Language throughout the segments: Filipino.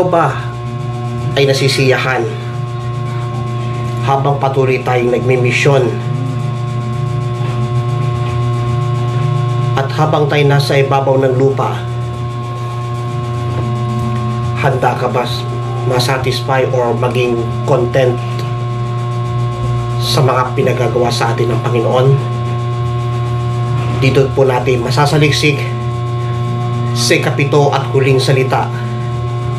Ikaw ba ay nasisiyahan habang patuloy tayong nagmimisyon at habang tayo nasa ibabaw ng lupa? Handa ka ba ma-satisfy or maging content sa mga pinagagawa sa atin ng Panginoon? Dito po natin masasaliksik sa ikapito at huling salita,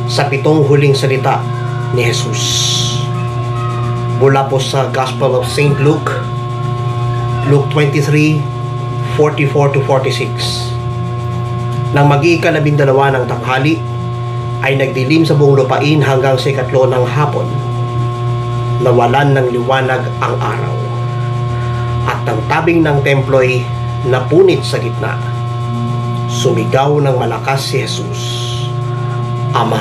sa pitong huling salita ni Jesus mula po sa Gospel of St. Luke, Luke 23:44-46. Nang mag-12 ng tanghali ay nagdilim sa buong lupain hanggang sa 3 ng hapon. Nawalan ng liwanag ang araw, at ang tabing ng templo'y napunit sa gitna. Sumigaw ng malakas si Jesus, Ama,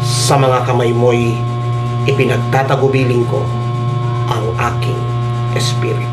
sa mga kamay mo'y ipinagtatagubilin ko ang aking espiritu.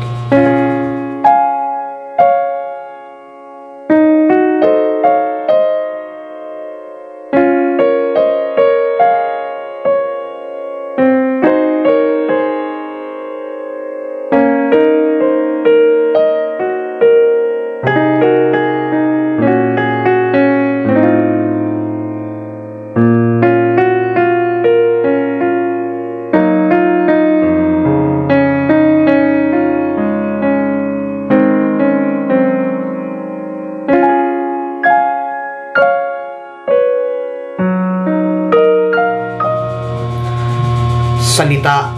Salita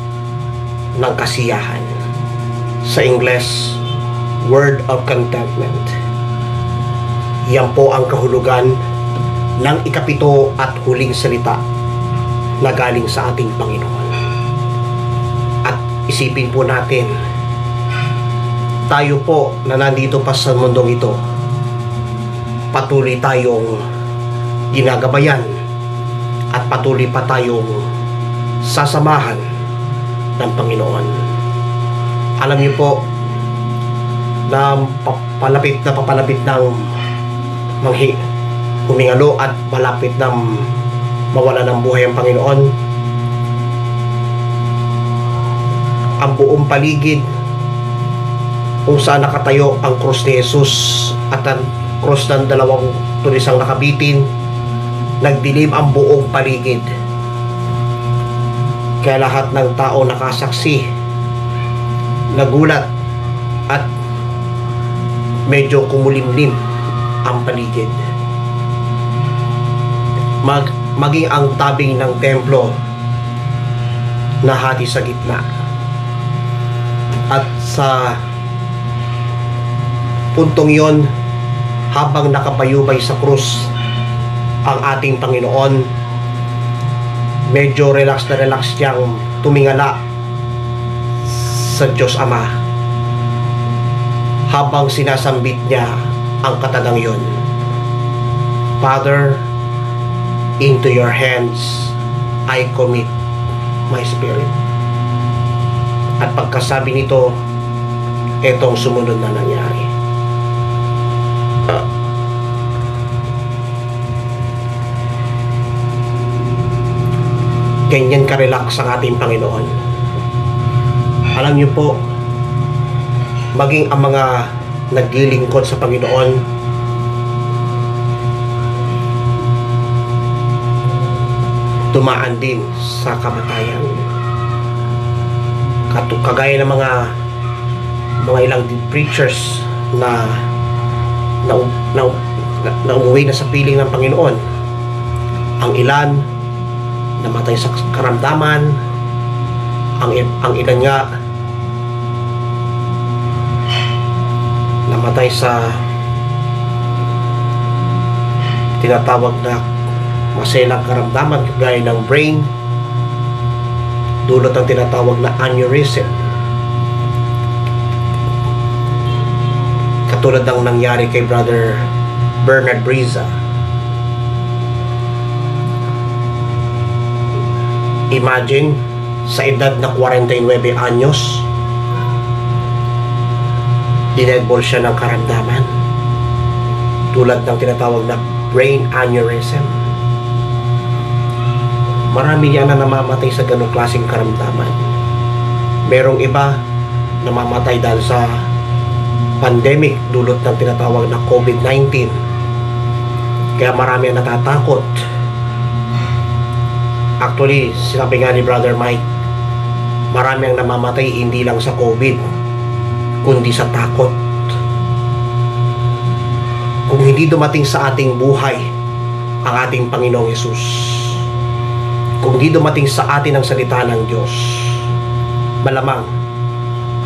ng kasiyahan, sa Ingles, word of contentment. Yan po ang kahulugan ng ikapito at huling salita na galing sa ating Panginoon. At isipin po natin, tayo po na nandito pa sa mundong ito, patuloy tayong ginagabayan at patuloy pa tayong sasamahan ng Panginoon. Alam niyo po na papalapit ng humingalo at malapit na mawala ng buhay ang Panginoon. Ang buong paligid kung saan nakatayo ang krus ni Jesus at ang krus ng 2 tulisang nakabitin, nagdilim ang buong paligid. Kaya lahat ng tao nakasaksi, nagulat, at medyo kumulimlim ang paligid. Maging ang tabing ng templo nahati sa gitna. At sa puntong yon, habang nakabayubay sa krus ang ating Panginoon, medyo relax siyang tumingala sa Diyos Ama habang sinasambit niya ang katagang yun. Father, into your hands I commit my spirit. At pagkasabi nito, etong sumunod na nangyari. Ganyan ka-relax ang ating Panginoon. Alam niyo po, maging ang mga naglilingkod sa Panginoon, dumaan din sa kamatayan. Kagaya ng mga ilang preachers na umuwi na sa piling ng Panginoon. Ang ilan namatay sa karamdaman, ang ilan nga namatay sa tinatawag na maselang karamdaman gaya ng brain, dulot ang tinatawag na aneurysm, katulad ng nangyari kay Brother Bernard Briza. Imagine, sa edad na 49 anyos, dinedbol siya ng karamdaman tulad ng tinatawag na brain aneurysm. Marami yan na namamatay sa ganong klaseng karamdaman. Merong iba namamatay dahil sa pandemic dulot ng tinatawag na COVID-19. Kaya marami ang natatakot. Actually, sinabi nga ni Brother Mike, marami ang namamatay hindi lang sa COVID, kundi sa takot. Kung hindi dumating sa ating buhay ang ating Panginoong Hesus, kung hindi dumating sa atin ang salita ng Diyos, malamang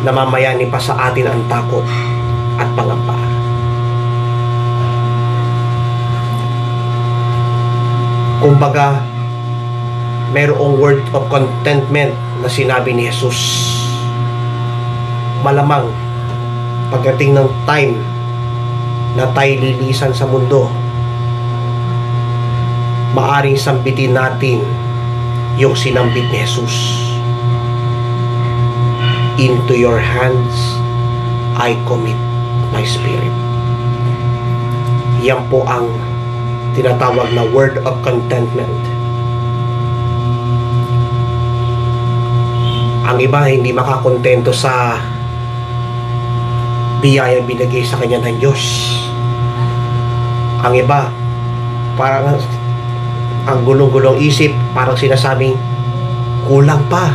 namamayani pa sa atin ang takot at pangamba. Kumbaga, mayroong word of contentment na sinabi ni Jesus. Malamang pagdating ng time na tayo lilisan sa mundo, maaring sambitin natin yung sinambit ni Jesus. Into your hands I commit my spirit. Yan po ang tinatawag na word of contentment. Ang iba hindi makakontento sa biyayang binigay sa kanya ng Diyos. Ang iba, parang ang gulong-gulong isip, parang sinasabing, kulang pa.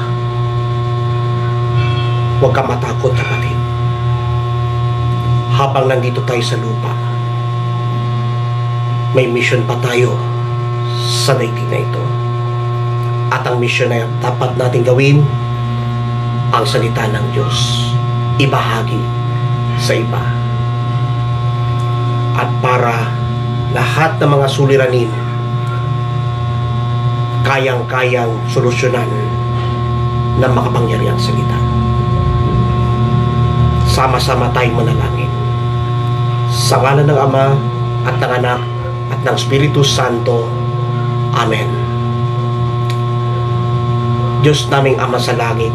Huwag ka matakot, kapatid. Habang nandito tayo sa lupa, may mission pa tayo sa daigdig na ito. At ang mission na dapat natin gawin, ang salita ng Diyos, ibahagi sa iba. At para lahat ng mga suliranin kayang-kayang solusyonan ng makapangyarihang salita. Sama-sama tayong manalangin. Sa ngalan ng Ama at ng Anak at ng Espiritu Santo. Amen. Diyos naming Ama sa langit,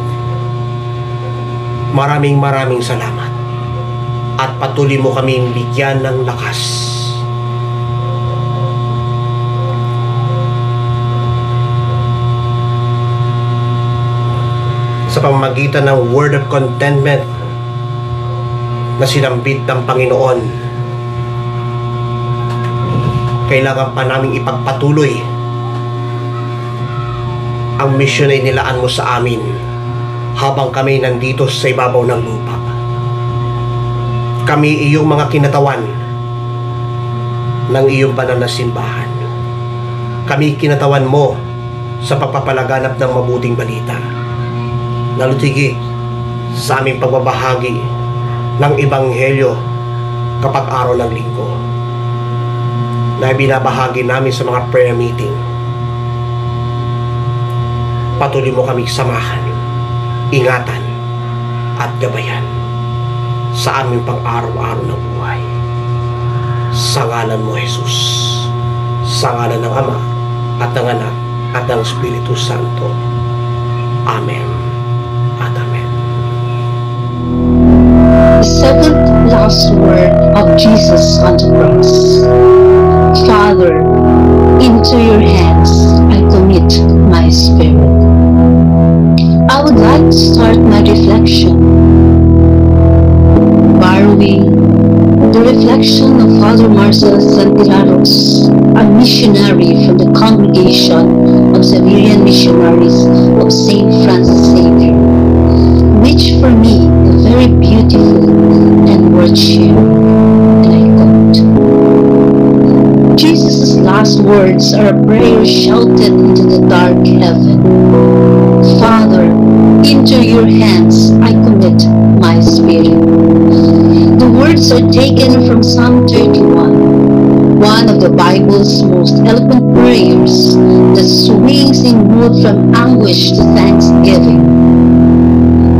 maraming salamat at patuloy mo kaming bigyan ng lakas sa pamamagitan ng word of contentment na sinambit ng Panginoon. Kailangan pa naming ipagpatuloy ang misyon na inilaan mo sa amin habang kami nandito sa ibabaw ng lupa. Kami iyong mga kinatawan ng iyong banal na simbahan. Kami kinatawan mo sa pagpapalaganap ng mabuting balita. Lalo't higit sa aming pagbabahagi ng Ebanghelyo kapag araw ng linggo na binabahagi namin sa mga prayer meeting. Patuloy mo kami samahan, ingatan at gabayan sa aming pang-araw-araw na buhay. Sa ngalan mo, Jesus. Sa ngalan ng Ama at ng Anak at ng Espiritu Santo. Amen at Amen. The second last word of Jesus on the cross. Father, into your hands I commit my spirit. I would like to start my reflection borrowing the reflection of Father Marcel Santiraros, a missionary from the Congregation of Xaverian Missionaries of St. Francis Xavier, which for me is very beautiful and worth sharing. And I quote, Jesus' last words are a prayer shouted into the dark heaven. Father, into your hands I commit my spirit. The words are taken from Psalm 31, one of the Bible's most eloquent prayers that swings in mood from anguish to thanksgiving.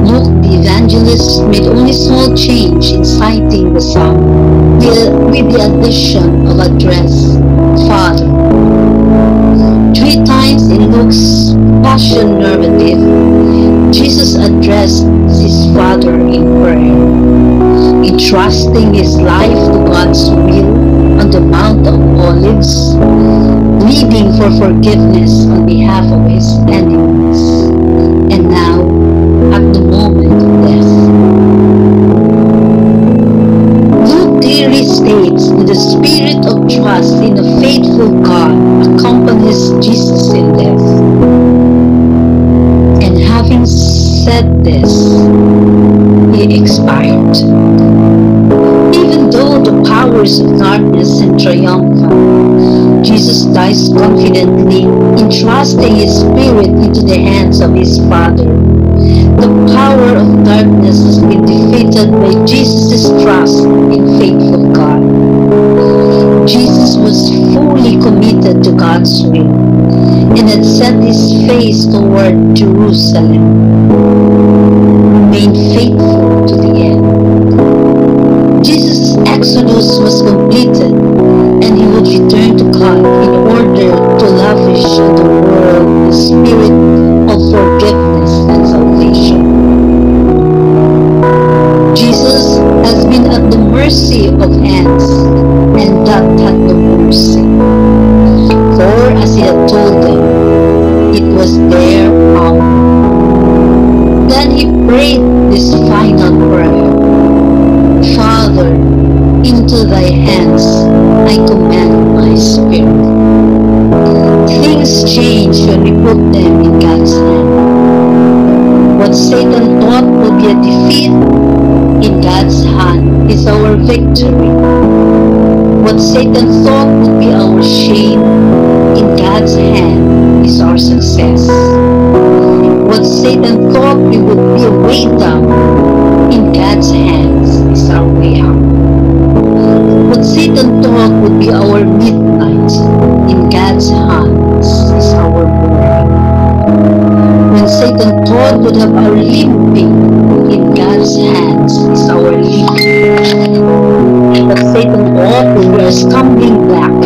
Luke the evangelist made only small change in citing the psalm with the addition of address, Father. 3 times in Luke's Passion narrative, Jesus addressed his Father in prayer, entrusting his life to God's will on the Mount of Olives, pleading for forgiveness on behalf of his enemies, and now at the moment of death. Luke clearly states that the spirit of trust in a faithful God accompanies Jesus in death. And having said this, he expired. Even though the powers of darkness seem triumphant, Jesus dies confidently, entrusting his spirit into the hands of his Father. The power of darkness has been defeated by Jesus' trust in faithful God. Jesus was fully committed to God's will and had set his face toward Jerusalem. Remain faithful to the end. Jesus' exodus was completed, and he would return to God in order to lavish on the world the spirit of forgiveness and salvation. Jesus has been at the mercy of ants, and that had no mercy. For as he had told them, it was their hour. Then he prayed this final prayer: Father, into thy hands I commend my spirit. Things change when we put them in God's hand. What Satan thought would be a defeat, in God's hand is our victory. What Satan thought would be our shame, in God's hand is our success. What Satan thought we would be a weight down, in God's hands is our way out. What Satan thought would be our midnight, in God's hands is our morning. When Satan thought would have our limping, in God's hands is our leaping. What Satan thought would be our stumbling block,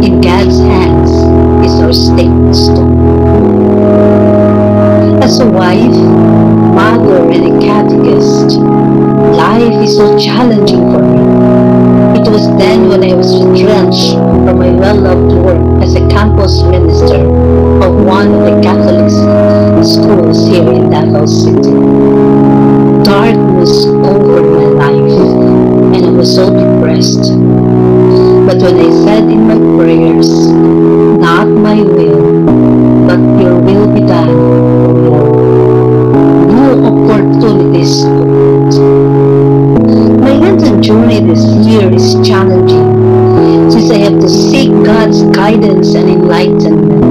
in God's hands is our stepping stone. As a wife, mother, and a catechist, life is so challenging for me. It was then when I was retrenched from my well-loved work as a campus minister of one of the Catholic schools here in Davao City. Darkness over my life, and I was so depressed. But when I said in my prayers, not my will, but your will be done, Lord, new opportunities opened. My Lenten journey this year is challenging, since I have to seek God's guidance and enlightenment,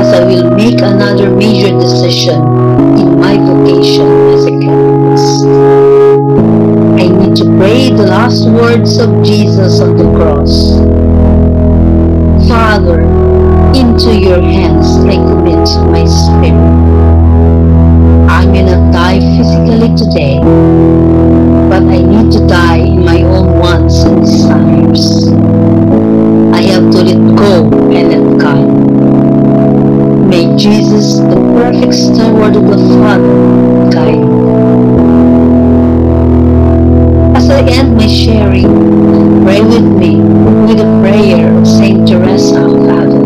as I will make another major decision in my vocation as a Catechist. I need to pray the last words of Jesus on the cross. Father, into your hands I commit my spirit. I may not die physically today, but I need to die in my own wants and desires. I have to let go and let God. May Jesus, the perfect steward of the Father, guide me. As I end my sharing, pray with me with a prayer of Saint Teresa of Avila.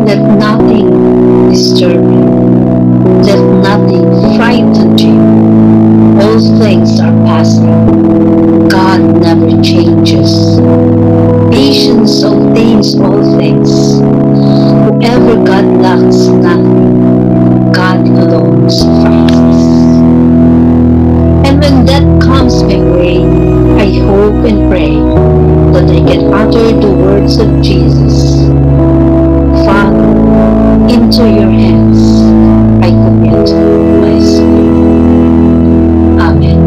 Let nothing disturb you. Let nothing frighten you. All things are passing. God never changes. Patience obtains all things. Whoever God lacks nothing, God alone suffices. And when death comes my way, I hope and pray that I can utter the words of Jesus. Father, into your hands I commit my spirit. Amen.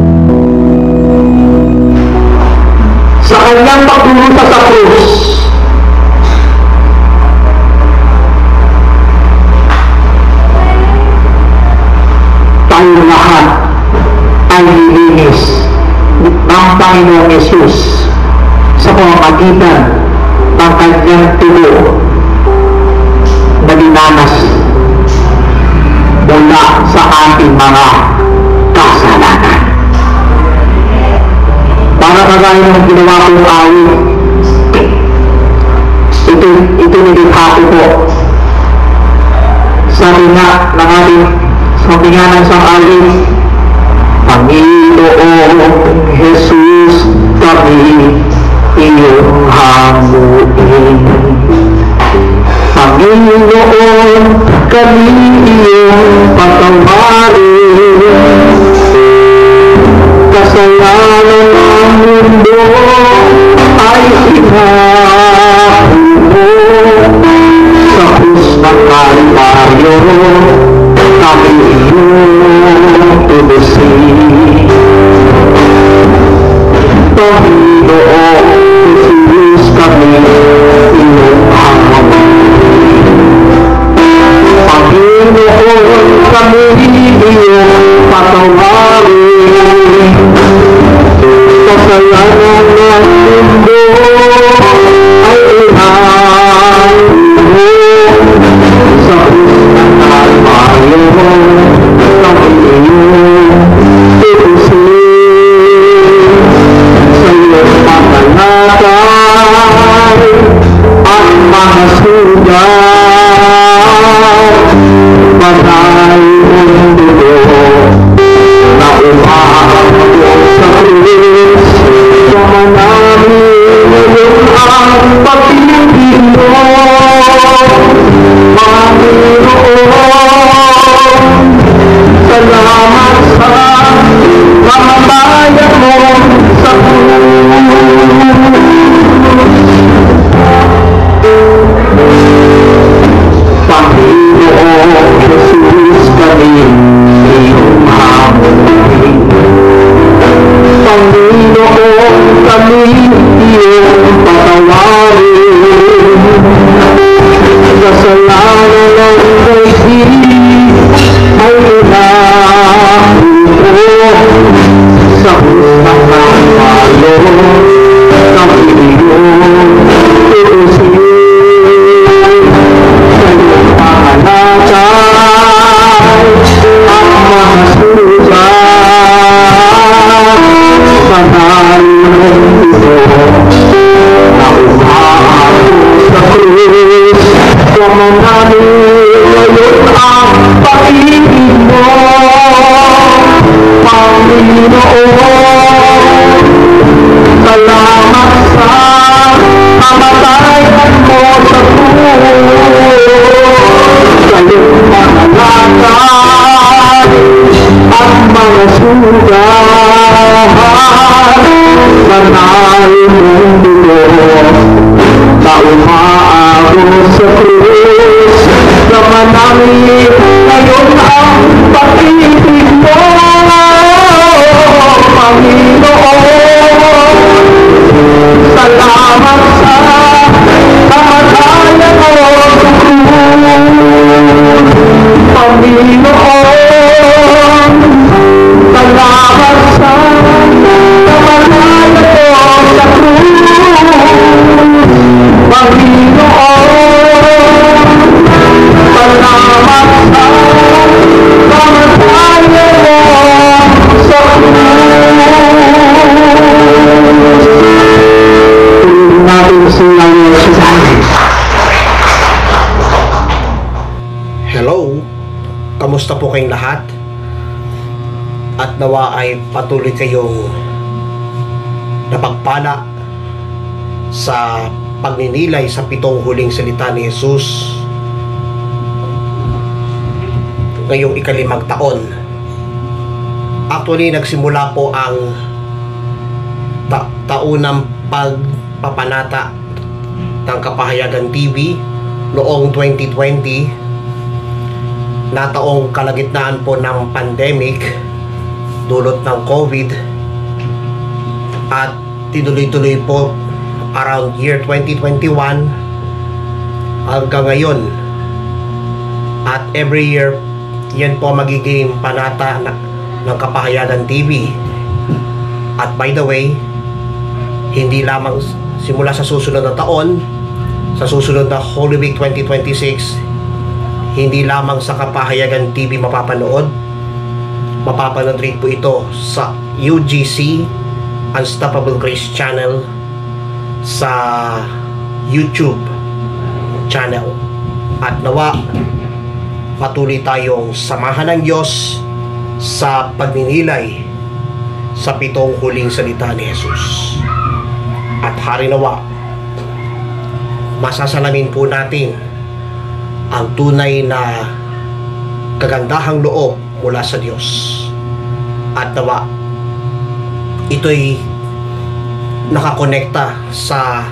Sa kanyang pagdurusa sa krus, tayo lahat ay nilinis ng Panginoong Yesus sa pamamagitan ng kanyang tulo na dinanas mula sa ating mga kasalanan. Para kagaya ng ginawa kong awit itinilikha ko po. Sabi nga ng sangaling, Panginoong Jesus, kami iyong hamuin. Panginoon, kami iyong patawarin. Kasalanan ng mundo ay inahumo. Sa krus ng Kalbaryo, kami iyong tubusin. Panginoon, Jesus, kami iyong hamuin. Panginoon, kami iyong patawarin. Kasalanan ng mundo ay inahumo. Sa krus ng Kalbaryo, kami iyong tubusin. Sa iyong panalangin at mga sugat, banal mong dugo na umaabot sa krus. Sama namin ngayon ang pag-ibig mo, Panginoon. Salamat sa kamatayan mo sa Panginoon Jesus, kami iyong hamuin. Panginoon, kami iyong patawarin. Kasalanan ng daigdig ay inahumo. Sa krus ng Kalbaryo, kami iyong tubusin. Sa iyong panalangin at mga sugat, banal mong dugo na umaabot sa krus. Sama namin ngayon ang pag-ibig mo, Panginoon. Salamat sa kamatayan mo sa krus. Sa iyong panalangin at mga sugat, banal mong dugo na umaabot sa krus. Sama namin ngayon ang pag-ibig mo, Panginoon. Salamat sa kamatayan mo sa krus, Panginoon. Salamat sa kamatayan mo sa krus, Panginoon. Salamat sa kamatayan mo sa krus. Tuloy natin silang Jesus. Hello, kamusta po kayong lahat? At nawa ay patuloy kayong napagpala sa pagninilay sa 7 huling salita ni Jesus ngayong ika-5 taon. Actually, nagsimula po ang taunang pagpapanata ng Kapahayagan TV noong 2020 na taong kalagitnaan po ng pandemic dulot ng COVID, at tinuloy-tuloy po around year 2021 hanggang ngayon. At every year, yan po magiging panata ng Kapahayagan TV. At by the way, hindi lamang simula sa susunod na taon, sa susunod na Holy Week 2026, hindi lamang sa Kapahayagan TV mapapanood rin po ito sa UGC Unstoppable Grace Channel sa YouTube. channel. At nawa patuloy tayong samahan ng Diyos sa pagninilay sa 7 huling salita ni Jesus. At hari nawa masasalamin po natin ang tunay na kagandahang loob mula sa Diyos. At nawa ito'y nakakonekta sa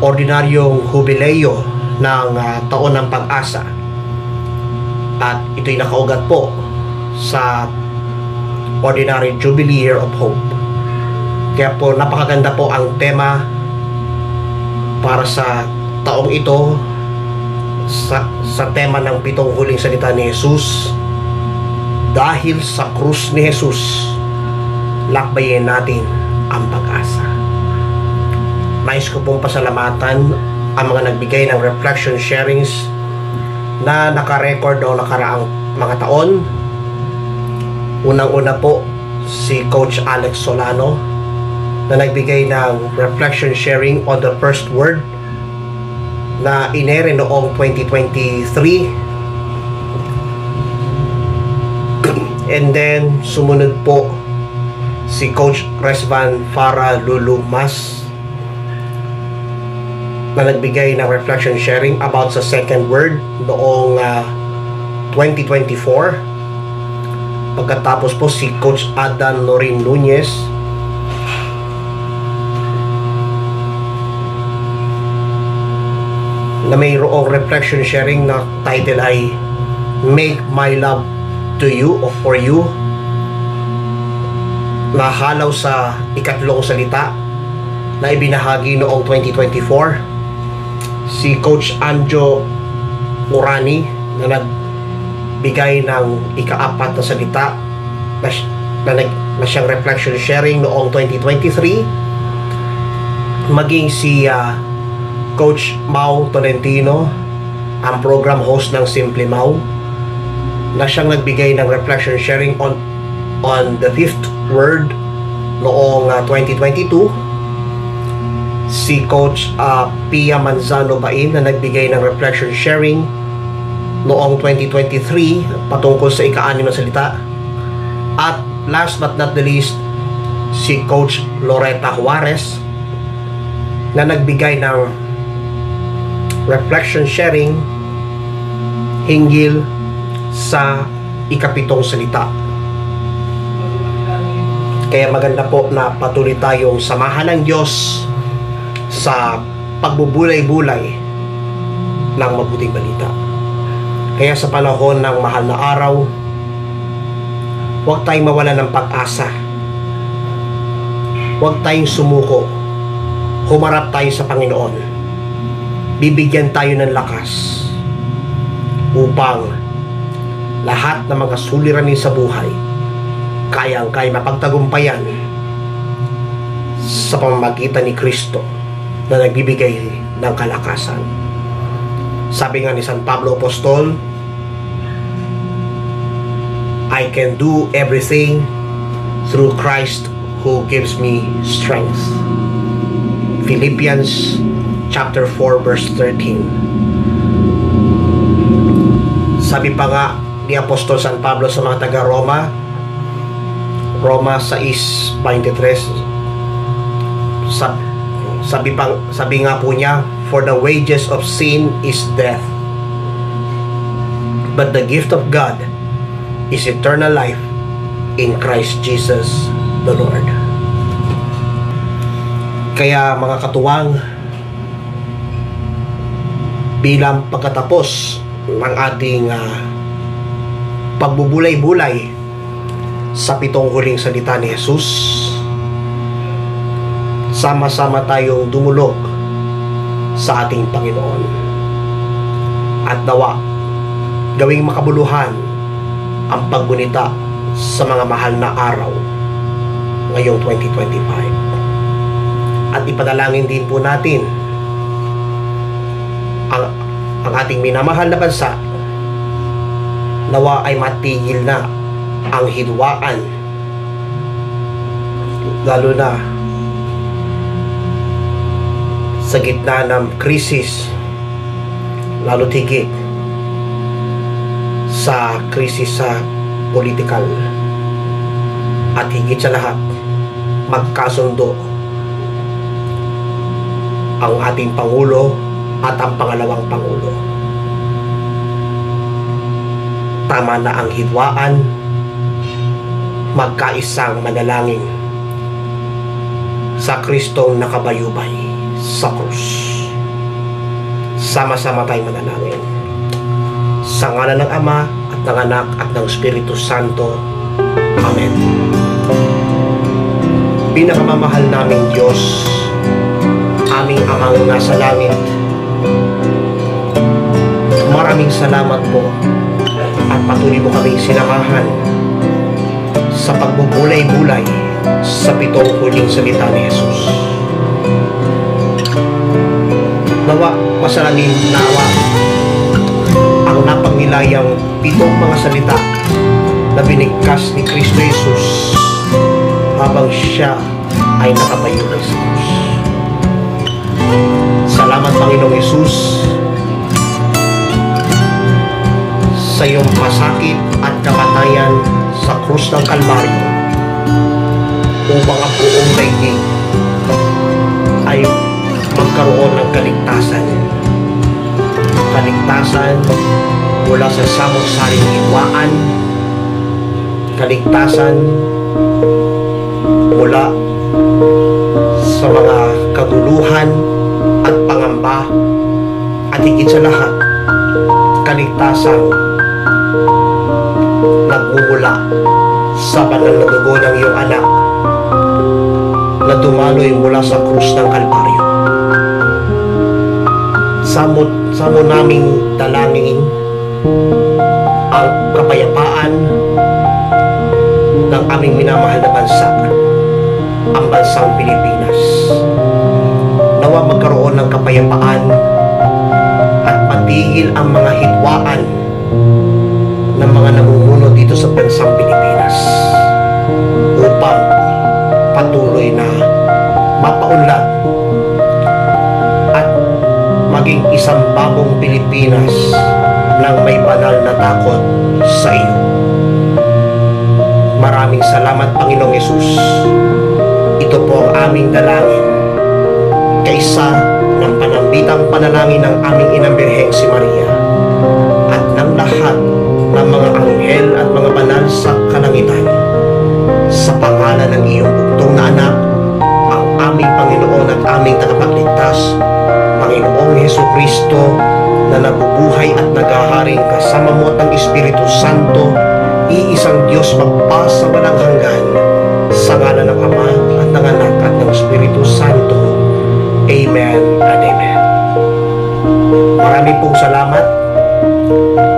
ordinaryong hubileo ng taon ng pag-asa, at ito'y nakaugat po sa Ordinary Jubilee Year of Hope. Kaya po napakaganda po ang tema para sa taong ito, sa tema ng 7 huling salita ni Jesus. Dahil sa krus ni Jesus, lakbayin natin ang pag-asa. Nais ko pong pasalamatan ang mga nagbigay ng reflection sharings na nakarecord noong nakaraang mga taon. Unang-una po si Coach Alex Solano na nagbigay ng reflection sharing on the first word na inere noong 2023. And then sumunod po si Coach Resvan Farah Lulumas na nagbigay ng reflection sharing about sa second word noong 2024. Pagkatapos po si Coach Adan Norin Nunez na mayroong reflection sharing na title ay Make My Love to You or For You, nahalaw sa 3 salita na ibinahagi noong 2024. Si Coach Anjo Murani na nagbigay ng 4 na salita na siyang reflection sharing noong 2023. Maging si Coach Mau Tolentino, ang program host ng Simple Mau, na siyang nagbigay ng reflection sharing on the 5th word noong 2022. Si Coach Pia Manzano Bain na nagbigay ng reflection sharing noong 2023 patungkol sa 6 na salita. At last but not the least, si Coach Loretta Juarez na nagbigay ng reflection sharing hinggil sa 7 salita. Kaya maganda po na patuloy tayong samahan ng Diyos sa pagbubulay-bulay ng mabuting balita. Kaya sa panahon ng mahal na araw, huwag tayong mawalan ng pag-asa. Huwag tayong sumuko. Humarap tayo sa Panginoon. Bibigyan tayo ng lakas upang lahat ng mga suliranin sa buhay kayang-kaya mapagtagumpayan sa pamamagitan ni Kristo na nagbibigay ng kalakasan. Sabi nga ni San Pablo Apostol, I can do everything through Christ who gives me strength. Philippians chapter 4 verse 13. Sabi pa nga ni Apostol San Pablo sa mga taga Roma, Roma 6:23, sabi nga po niya, for the wages of sin is death, but the gift of God is eternal life in Christ Jesus the Lord. Kaya mga katuwang, bilang pagkatapos ng ating pagbubulay-bulay sa 7 huling salita ni Jesus, sama-sama tayong dumulog sa ating Panginoon. At nawa, gawing makabuluhan ang paggunita sa mga mahal na araw ngayong 2025. At ipadalangin din po natin ang ating minamahal na bansa, nawa ay matigil na ang hidwaan, lalo na sa gitna ng krisis lalo higit sa krisis sa politikal, at higit sa lahat magkasundo ang ating Pangulo at ang pangalawang Pangulo. Tama na ang hidwaan, magkaisang manalangin sa Kristong nakabayubay sa krus. Sama-sama tayong manalangin. Sa ngalan ng Ama at ng Anak at ng Espiritu Santo. Amen. Pinakamamahal naming Diyos, aming Amang nasa langit, maraming salamat po at patuloy mo kaming sinamahan sa pagbubulay-bulay sa 7 huling salita ni Jesus. Nawa, masalangin nawa ang napagnilayang 7 mga salita na binigkas ni Kristo Jesus habang siya ay nakabayubay sa krus. Salamat, Panginoong Jesus, sa iyong pasakit at kamatayan sa krus ng Kalbaryo upang ang buong daigdig ay magkaroon ng kaligtasan. Kaligtasan mula sa samot-saring hidwaan, kaligtasan mula sa mga kaguluhan at pangamba, at higit sa lahat, kaligtasan nagmumula sa banal na dugo ng iyong anak na dumaloy mula sa krus ng Kalbaryo. Samo naming dalangin ang kapayapaan ng aming minamahal na bansa, ang bansang Pilipinas. Nawa magkaroon ng kapayapaan at patigil ang mga hidwaan ng mga namumuno dito sa bansang Pilipinas upang patuloy na mapaunlad at maging isang bagong Pilipinas ng may banal na takot sa iyo. Maraming salamat, Panginoong Yesus. Ito po ang aming dalangin kaysa ng panambitang panalangin ng aming Inang Birheng si Maria at ng lahat ng mga anghel at mga banal sa kalangitan, sa pangalan ng iyong bugtong na anak, ang aming Panginoon at aming tagapagligtas, Panginoong Hesukristo, na nabubuhay at naghaharing kasama mo at ng Espiritu Santo, iisang Diyos magpasa walang hanggan, sa ngalan ng Ama at ng Anak at ng Espiritu Santo. Amen and amen. Maraming pong salamat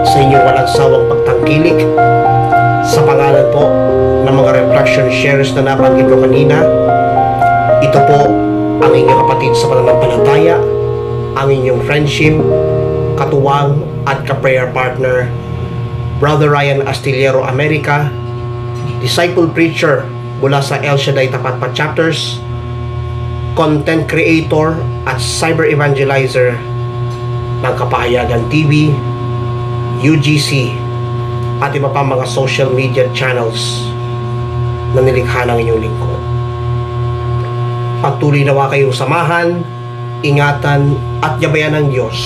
sa inyong walang sawang pagtangkilik sa pangalan po ng mga reflection shares na nabanggit ko kanina. Ito po ang inyong kapatid sa pananampalataya, ang inyong friendship, katuwang at ka-prayer partner, Brother Ryan Astillero America, disciple preacher mula sa El Shaddai Tapat Chapters, content creator at cyber evangelizer ng Kapahayagan TV, UGC, at iba pa mga social media channels na nilikha ng inyong lingkod. Patuloy nawa kayong samahan, ingatan at yabayan ng Diyos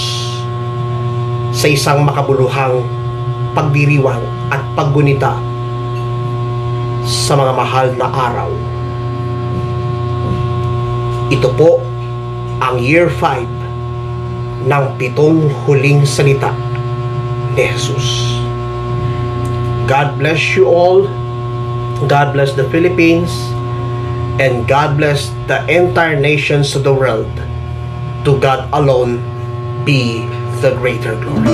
sa isang makabuluhang pagdiriwang at paggunita sa mga mahal na araw. Ito po ang Year 5 ng 7 huling salita ni Jesus. God bless you all. God bless the Philippines. And God bless the entire nations of the world. To God alone be the greater glory.